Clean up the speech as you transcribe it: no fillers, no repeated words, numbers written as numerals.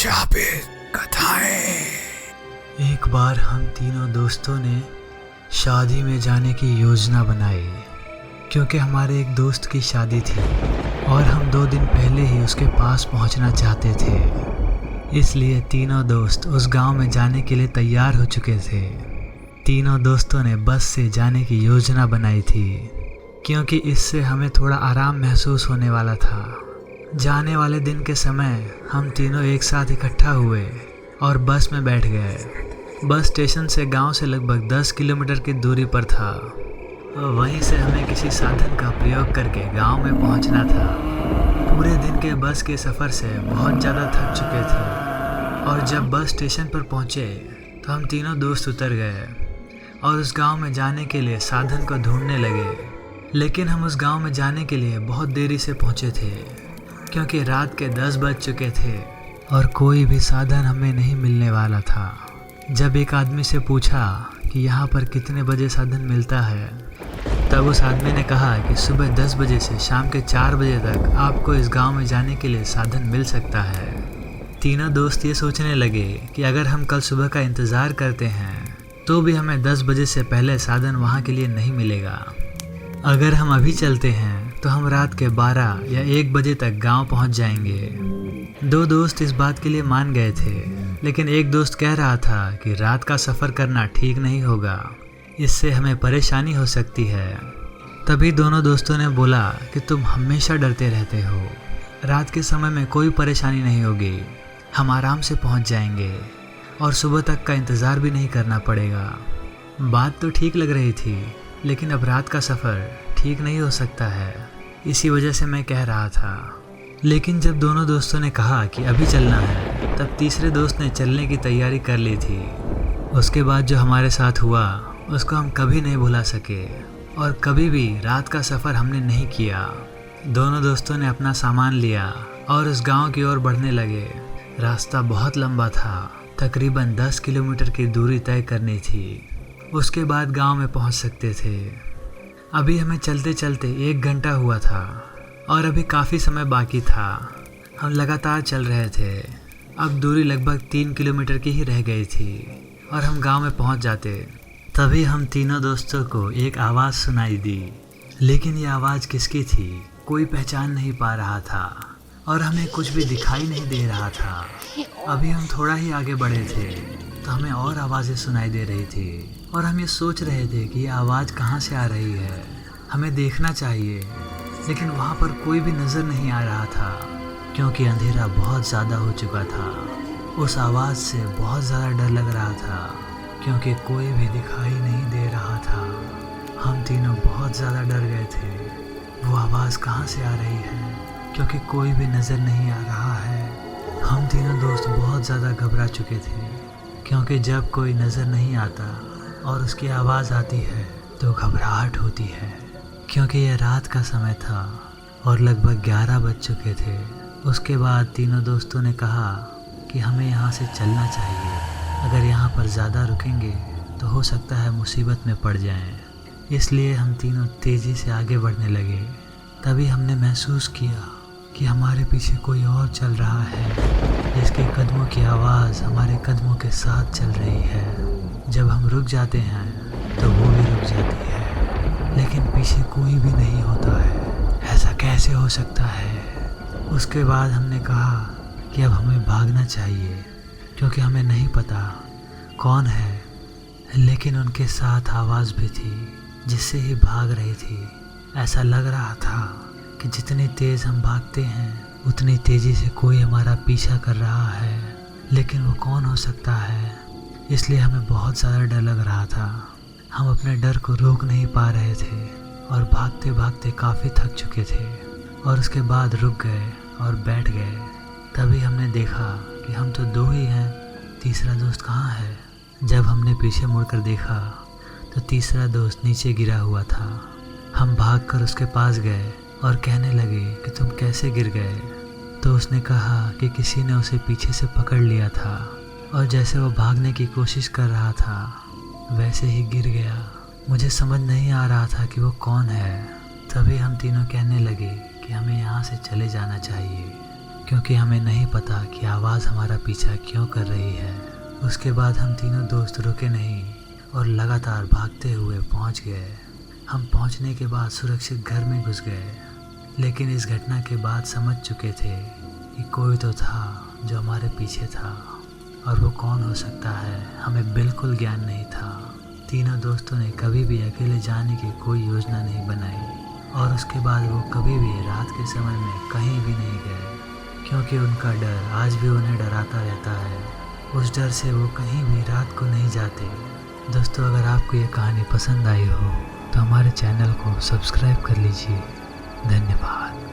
शापित कथाएं। एक बार हम तीनों दोस्तों ने शादी में जाने की योजना बनाई, क्योंकि हमारे एक दोस्त की शादी थी और हम 2 दिन पहले ही उसके पास पहुंचना चाहते थे। इसलिए तीनों दोस्त उस गांव में जाने के लिए तैयार हो चुके थे। तीनों दोस्तों ने बस से जाने की योजना बनाई थी, क्योंकि इससे हमें थोड़ा आराम महसूस होने वाला था। जाने वाले दिन के समय हम तीनों एक साथ इकट्ठा हुए और बस में बैठ गए। बस स्टेशन से गांव से लगभग 10 किलोमीटर की दूरी पर था। वहीं से हमें किसी साधन का प्रयोग करके गांव में पहुंचना था। पूरे दिन के बस के सफ़र से बहुत ज़्यादा थक चुके थे और जब बस स्टेशन पर पहुंचे तो हम तीनों दोस्त उतर गए और उस गांव में जाने के लिए साधन को ढूंढने लगे। लेकिन हम उस गांव में जाने के लिए बहुत देरी से पहुंचे थे, क्योंकि रात के 10 बज चुके थे और कोई भी साधन हमें नहीं मिलने वाला था। जब एक आदमी से पूछा कि यहाँ पर कितने बजे साधन मिलता है, तब उस आदमी ने कहा कि सुबह 10 बजे से शाम के 4 बजे तक आपको इस गांव में जाने के लिए साधन मिल सकता है। तीनों दोस्त ये सोचने लगे कि अगर हम कल सुबह का इंतज़ार करते हैं तो भी हमें 10 बजे से पहले साधन वहाँ के लिए नहीं मिलेगा। अगर हम अभी चलते हैं तो हम रात के 12 या 1 बजे तक गांव पहुंच जाएंगे। 2 दोस्त इस बात के लिए मान गए थे, लेकिन एक दोस्त कह रहा था कि रात का सफ़र करना ठीक नहीं होगा, इससे हमें परेशानी हो सकती है। तभी दोनों दोस्तों ने बोला कि तुम हमेशा डरते रहते हो, रात के समय में कोई परेशानी नहीं होगी, हम आराम से पहुंच जाएंगे और सुबह तक का इंतज़ार भी नहीं करना पड़ेगा। बात तो ठीक लग रही थी, लेकिन अब रात का सफ़र ठीक नहीं हो सकता है, इसी वजह से मैं कह रहा था। लेकिन जब दोनों दोस्तों ने कहा कि अभी चलना है, तब तीसरे दोस्त ने चलने की तैयारी कर ली थी। उसके बाद जो हमारे साथ हुआ उसको हम कभी नहीं भुला सके और कभी भी रात का सफ़र हमने नहीं किया। दोनों दोस्तों ने अपना सामान लिया और उस गांव की ओर बढ़ने लगे। रास्ता बहुत लंबा था, तकरीबन 10 किलोमीटर की दूरी तय करनी थी, उसके बाद गांव में पहुंच सकते थे। अभी हमें चलते चलते 1 घंटा हुआ था और अभी काफ़ी समय बाकी था। हम लगातार चल रहे थे। अब दूरी लगभग 3 किलोमीटर की ही रह गई थी और हम गांव में पहुंच जाते। तभी हम तीनों दोस्तों को एक आवाज़ सुनाई दी, लेकिन ये आवाज़ किसकी थी कोई पहचान नहीं पा रहा था और हमें कुछ भी दिखाई नहीं दे रहा था। अभी हम थोड़ा ही आगे बढ़े थे तो हमें और आवाज़ें सुनाई दे रही थी और हम ये सोच रहे थे कि ये आवाज़ कहाँ से आ रही है, हमें देखना चाहिए। लेकिन वहाँ पर कोई भी नज़र नहीं आ रहा था, क्योंकि अंधेरा बहुत ज़्यादा हो चुका था। उस आवाज़ से बहुत ज़्यादा डर लग रहा था, क्योंकि कोई भी दिखाई नहीं दे रहा था। हम तीनों बहुत ज़्यादा डर गए थे। वो आवाज़ कहाँ से आ रही है, क्योंकि कोई भी नज़र नहीं आ रहा है। हम तीनों दोस्त बहुत ज़्यादा घबरा चुके थे, क्योंकि जब कोई नज़र नहीं आता और उसकी आवाज़ आती है तो घबराहट होती है। क्योंकि यह रात का समय था और लगभग 11 बज चुके थे। उसके बाद तीनों दोस्तों ने कहा कि हमें यहाँ से चलना चाहिए, अगर यहाँ पर ज़्यादा रुकेंगे तो हो सकता है मुसीबत में पड़ जाएं। इसलिए हम तीनों तेज़ी से आगे बढ़ने लगे। तभी हमने महसूस किया कि हमारे पीछे कोई और चल रहा है, जिसके कदमों की आवाज़ हमारे कदमों के साथ चल रही है। जब हम रुक जाते हैं तो वो भी रुक जाती है, लेकिन पीछे कोई भी नहीं होता है। ऐसा कैसे हो सकता है? उसके बाद हमने कहा कि अब हमें भागना चाहिए, क्योंकि हमें नहीं पता कौन है, लेकिन उनके साथ आवाज़ भी थी जिससे ही भाग रही थी। ऐसा लग रहा था कि जितनी तेज़ हम भागते हैं उतनी तेज़ी से कोई हमारा पीछा कर रहा है, लेकिन वो कौन हो सकता है? इसलिए हमें बहुत ज़्यादा डर लग रहा था। हम अपने डर को रोक नहीं पा रहे थे और भागते भागते काफ़ी थक चुके थे और उसके बाद रुक गए और बैठ गए। तभी हमने देखा कि हम तो 2 ही हैं, तीसरा दोस्त कहाँ है? जब हमने पीछे मुड़कर देखा तो तीसरा दोस्त नीचे गिरा हुआ था। हम भागकर उसके पास गए और कहने लगे कि तुम कैसे गिर गए? तो उसने कहा कि किसी ने उसे पीछे से पकड़ लिया था और जैसे वो भागने की कोशिश कर रहा था वैसे ही गिर गया। मुझे समझ नहीं आ रहा था कि वो कौन है। तभी हम तीनों कहने लगे कि हमें यहाँ से चले जाना चाहिए, क्योंकि हमें नहीं पता कि आवाज़ हमारा पीछा क्यों कर रही है। उसके बाद हम तीनों दोस्त रुके नहीं और लगातार भागते हुए पहुंच गए। हम पहुंचने के बाद सुरक्षित घर में घुस गए, लेकिन इस घटना के बाद समझ चुके थे कि कोई तो था जो हमारे पीछे था, और वो कौन हो सकता है हमें बिल्कुल ज्ञान नहीं था। तीनों दोस्तों ने कभी भी अकेले जाने की कोई योजना नहीं बनाई और उसके बाद वो कभी भी रात के समय में कहीं भी नहीं गए, क्योंकि उनका डर आज भी उन्हें डराता रहता है। उस डर से वो कहीं भी रात को नहीं जाते। दोस्तों, अगर आपको ये कहानी पसंद आई हो तो हमारे चैनल को सब्सक्राइब कर लीजिए। धन्यवाद।